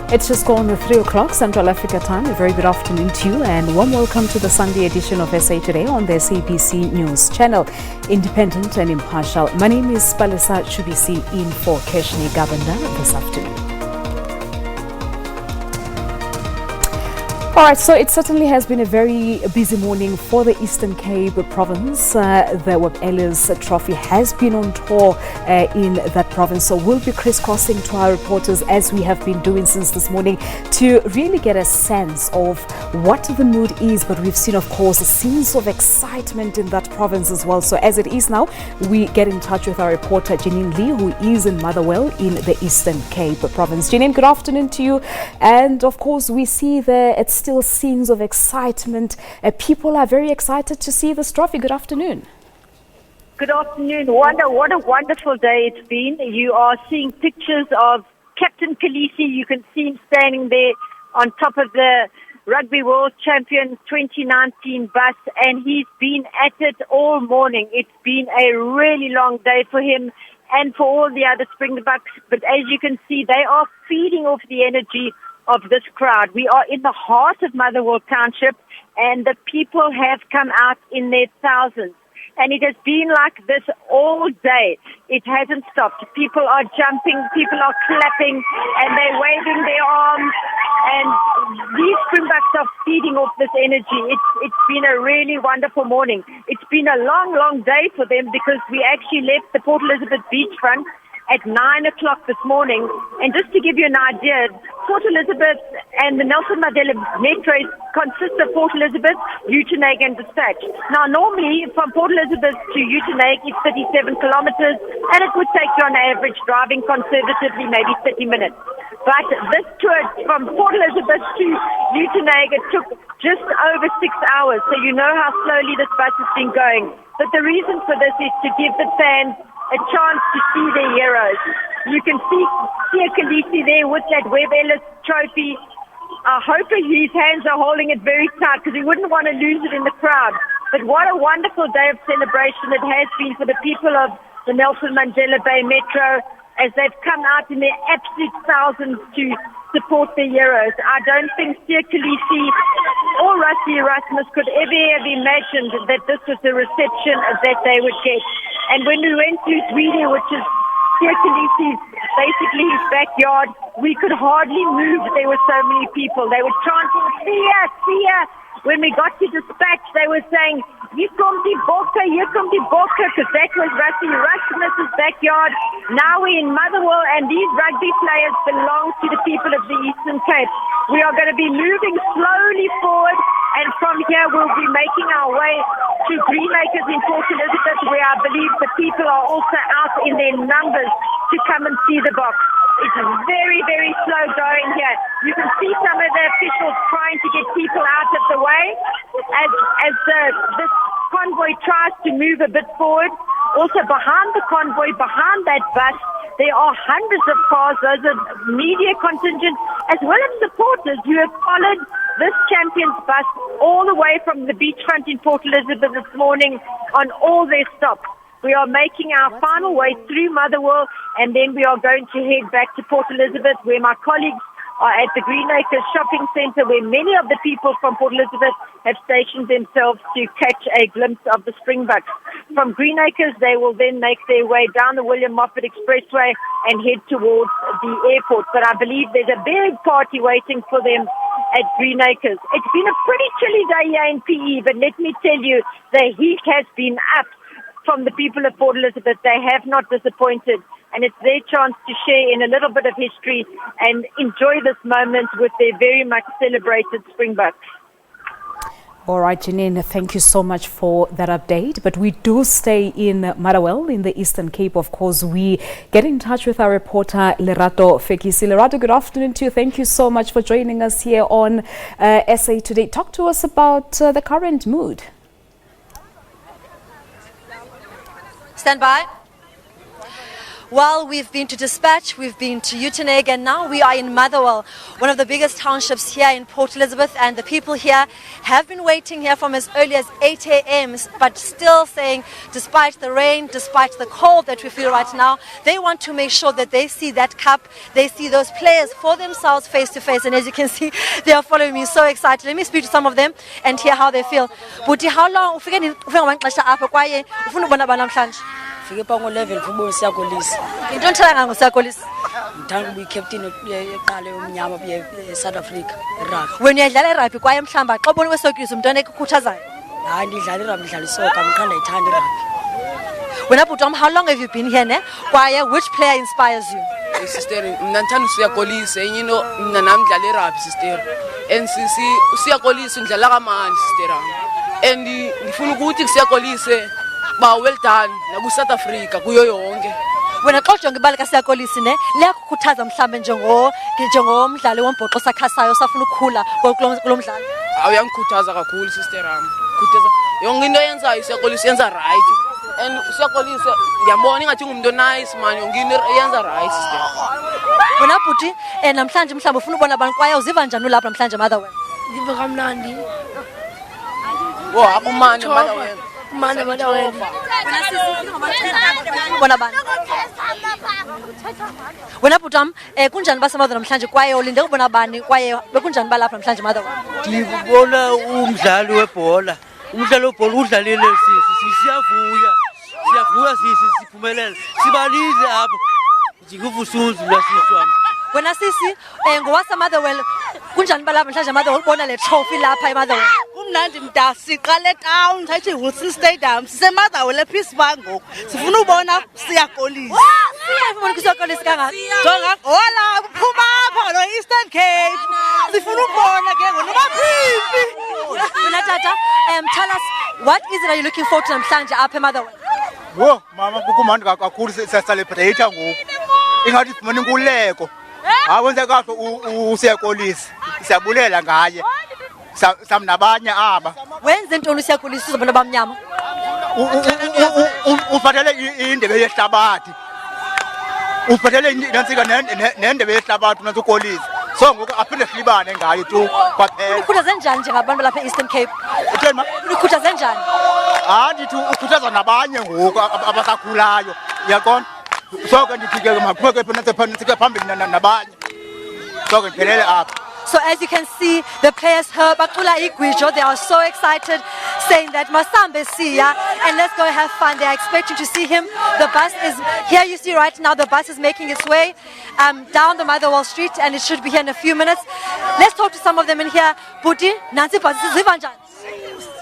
It's just gone 3 o'clock Central Africa time. A very good afternoon to you and warm welcome to the Sunday edition of SA Today on the SABC News channel. Independent and impartial. My name is Palesa Chubisi in for Keshni Governor this afternoon. All right, so it certainly has been a very busy morning for the Eastern Cape province. The RWC Trophy has been on tour in that province, so we'll be crisscrossing to our reporters as we have been doing since this morning to really get a sense of what the mood is. But we've seen, of course, scenes of excitement in that province as well. So as it is now, we get in touch with our reporter Janine Lee, who is in Motherwell in the Eastern Cape province. Janine, good afternoon to you. And of course, we see there it's still scenes of excitement. People are very excited to see this trophy. Good afternoon. Good afternoon. What a wonderful day it's been. You are seeing pictures of Captain Fekisi. You can see him standing there on top of the Rugby World Champions 2019 bus, and he's been at it all morning. It's been a really long day for him and for all the other Springboks. But as you can see, they are feeding off the energy of this crowd. We are in the heart of Motherwell Township, and the people have come out in their thousands. And it has been like this all day. It hasn't stopped. People are jumping, people are clapping, and they're waving their arms. And these Springboks are feeding off this energy. It's been a really wonderful morning. It's been a long, long day for them because we actually left the Port Elizabeth beachfront at 9 o'clock this morning. And just to give you an idea, Port Elizabeth and the Nelson Mandela Metro consist of Port Elizabeth, Uitenhage and Dispatch. Now normally from Port Elizabeth to Uitenhage is 37 kilometers, and it would take you on average driving conservatively maybe 30 minutes. But this tour from Port Elizabeth to Uitenhage, it took just over 6 hours, so you know how slowly this bus has been going. But the reason for this is to give the fans a chance to see their heroes. You can see Fekisi there with that RWC Trophy. I hope his hands are holding it very tight because he wouldn't want to lose it in the crowd. But what a wonderful day of celebration it has been for the people of the Nelson Mandela Bay Metro as they've come out in their absolute thousands to support their heroes. I don't think Fekisi or Rusty Erasmus could ever have imagined that this was the reception that they would get. And when we went to Zwede, which is Fekisi's, basically his backyard, we could hardly move. There were so many people. They were chanting, "Sia!" When we got to Dispatch, they were saying, "Hier komt die Bokke," because that was Rusty Erasmus's backyard. Now we're in Motherwell, and these rugby players belong to the people of the Eastern Cape. We are going to be moving slowly forward, and from here we'll be making our way to Greenacres in Port Elizabeth, where I believe the people are also out in their numbers to come and see the Boks. It's very, very slow going here. You can see some of the officials trying to get people out of the way as this convoy tries to move a bit forward. Also behind the convoy, behind that bus, there are hundreds of cars. Those are media contingent as well as supporters who have followed this Champions bus all the way from the beachfront in Port Elizabeth this morning on all their stops. We are making our final way through Motherwell, and then we are going to head back to Port Elizabeth, where my colleagues are at the Greenacres shopping centre, where many of the people from Port Elizabeth have stationed themselves to catch a glimpse of the Springboks. From Greenacres, they will then make their way down the William Moffat Expressway and head towards the airport. But I believe there's a big party waiting for them at Greenacres. It's been a pretty chilly day here in PE, but let me tell you, the heat has been up from the people of Port Elizabeth. They have not disappointed, and it's their chance to share in a little bit of history and enjoy this moment with their very much celebrated Springboks. All right, Janine, thank you so much for that update. But we do stay in Motherwell in the Eastern Cape. Of course, we get in touch with our reporter, Lerato Fekisi. Lerato, good afternoon to you. Thank you so much for joining us here on SA Today. Talk to us about the current mood. Stand by. Well, we've been to Dispatch, we've been to Uitenhage, and now we are in Motherwell, one of the biggest townships here in Port Elizabeth, and the people here have been waiting here from as early as 8 a.m. but still saying, despite the rain, despite the cold that we feel right now, they want to make sure that they see that cup, they see those players for themselves face to face, and as you can see, they are following me so excited. Let me speak to some of them and hear how they feel. Buti, how long? Fike pa ngo-11 fubo siyakolisa. Into nthanga ngusakolisa. Ngithanda ukuba i-captain eqale omnyama South Africa rugby. When uyadlala irugby kwaye mhlamba xa ubona kwesokisi umntwana ekukhuthazayo. Hayi ndidlala irugby ndidlala isoka mkhanda ithanda irugby. Wena bhutam, how long have you been here ne? Kwaye which player inspires you? Sister, mina ngithanda usiyakolisa enye into mina nami ngidlala irugby sister. And usiyakolisa ndidlala kamandi sister am. And ngifuna ukuthi kusiyakolise ba well done naku-South Africa kuyo yonke. Wena xa ujonga ibali kaSiyakolisi ne liyakukhuthaza mhlambe njengomdlali wombhoxo osakhasayo osafuna ukukhula kulo mdlalo. Uyangikhuthaza kakhulu sister am. Khuthaza yonke into yenzayo Siyakolisi yenza right. And Siyakolisi ngiyambona ingathi ngumuntu nice man, yonke into yenza right sister. Wena bhuti namhlanje mhlawumbe ufuna ubona abantu kwaye uziva njani ulapha namhlanje Motherwell? Ndiva kamnandi. Wo akumandi Motherwell. Motherwell. Wena bhutam kunjani baseMotherwell namhlanje kwaye ulinde ukubona bani kwaye bekunjani balapha namhlanje Motherwell? Ndibona umdlali webhola. Umdlali webhola udlalile siyavuya siphumelele. Sibalize apho. Ndikuvusunzu lasiswami. Wena sisi ngowaseMotherwell kunjani balapha namhlanje Motherwell ubona le trophy lapha eMotherwell? Kumnandi mda siqale town sathi Wilson Stadium siseMotherwell ePeacebank ngoku sifuna ubona Siyakolisa. Sifuna ukusiyakolisa kangaka. Jonga hola uphuma apha lo Eastern Cape. Sifuna ubona ke ngonobaphimbi. Wena tata tell us what is it are you looking forward to namhlanje apha eMotherwell? Wo mama kukumandi kakhulu siyacelebrate ngoku. Ingathi sifumana inkululeko. Awenze kahle uSiyakolisa. Siyabulela ngaye. Samnabanye aba. Wenze ntoni uSiyakolisa uzobona bamnyama? Ufatele indebe yehlabathi. Ufatele inansika nendebe yehlabathi nasokolisa. So ngoku aphinde silibane ngayo tu kwaphela. Ukhuthaza njani njengabantu lapha eEastern Cape? Utheni ma? Ukhuthaza njani? Ndithi ukhuthaza nabanye ngoku abasakhulayo. Uyaqonda? So ke ndithi ke maqhubeke phana phambili nabanye. So ke ngiphelele apha. So as you can see, the players here, Bakula Igwijo, they are so excited, saying that Masambe siya, and let's go have fun. They are expecting to see him. The bus is here. You see right now, the bus is making its way down the Motherwell Street, and it should be here in a few minutes. Let's talk to some of them in here. Buti, Nancy, Zivanjan.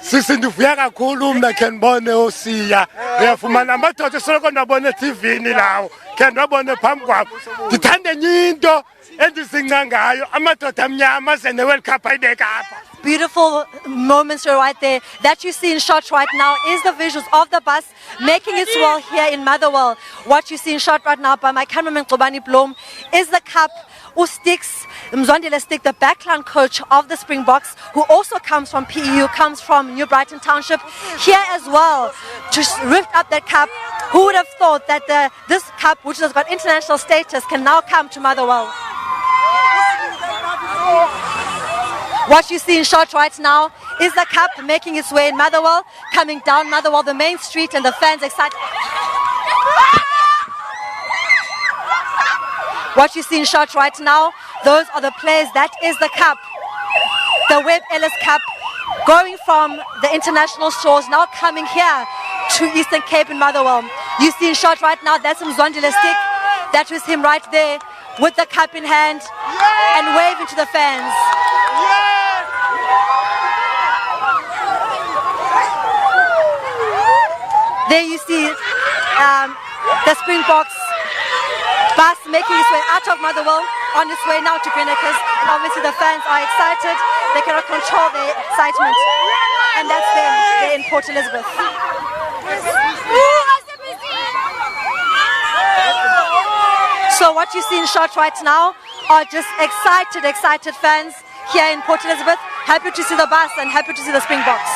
Sisi ndivuya kakhulu mna ke ndibone uSiya. Uyafumana amadoda soloko ndabona TV ni lawo. Ke ndabone phambi kwabo. Ndithanda enye into endisinga ngayo amadoda amnyama sene World Cup ayibeka apha. Beautiful moments right there. That you see in shot right now is the visuals of the bus making its way here in Motherwell. What you see in shot right now by my cameraman Qobani Blom is the cup. Sticks, Mzwandile Stick, the backline coach of the Springboks, who also comes from PEU, comes from New Brighton Township, here as well to lift up that cup. Who would have thought that this cup, which has got international status, can now come to Motherwell? What you see in shot right now is the cup making its way in Motherwell, coming down Motherwell, the main street, and the fans excited. What you see in shot right now, those are the players. That is the cup, the Webb Ellis Cup, going from the international shores, now coming here to Eastern Cape in Motherwell. You see in shot right now, that's Mzwandile Stick. That was him right there with the cup in hand and waving to the fans. There you see the Springboks bus making its way out of Motherwell, on its way now to Greenacres. And obviously the fans are excited. They cannot control their excitement. And that's them. They're in Port Elizabeth. So what you see in shot right now are just excited fans here in Port Elizabeth. Happy to see the bus and happy to see the Springboks.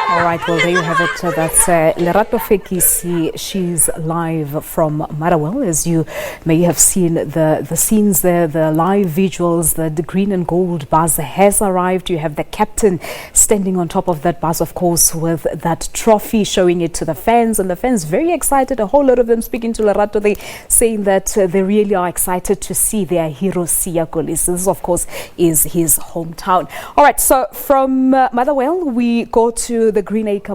All right, well, there you have it. That's Lerato Fekisi. She's live from Motherwell. As you may have seen the scenes there, the live visuals, the green and gold bus has arrived. You have the captain standing on top of that bus, of course, with that trophy, showing it to the fans. And the fans very excited. A whole lot of them speaking to Lerato, they saying that they really are excited to see their hero, Siya Kolisi. This, of course, is his hometown. All right, so from Motherwell, we go to the Green Acre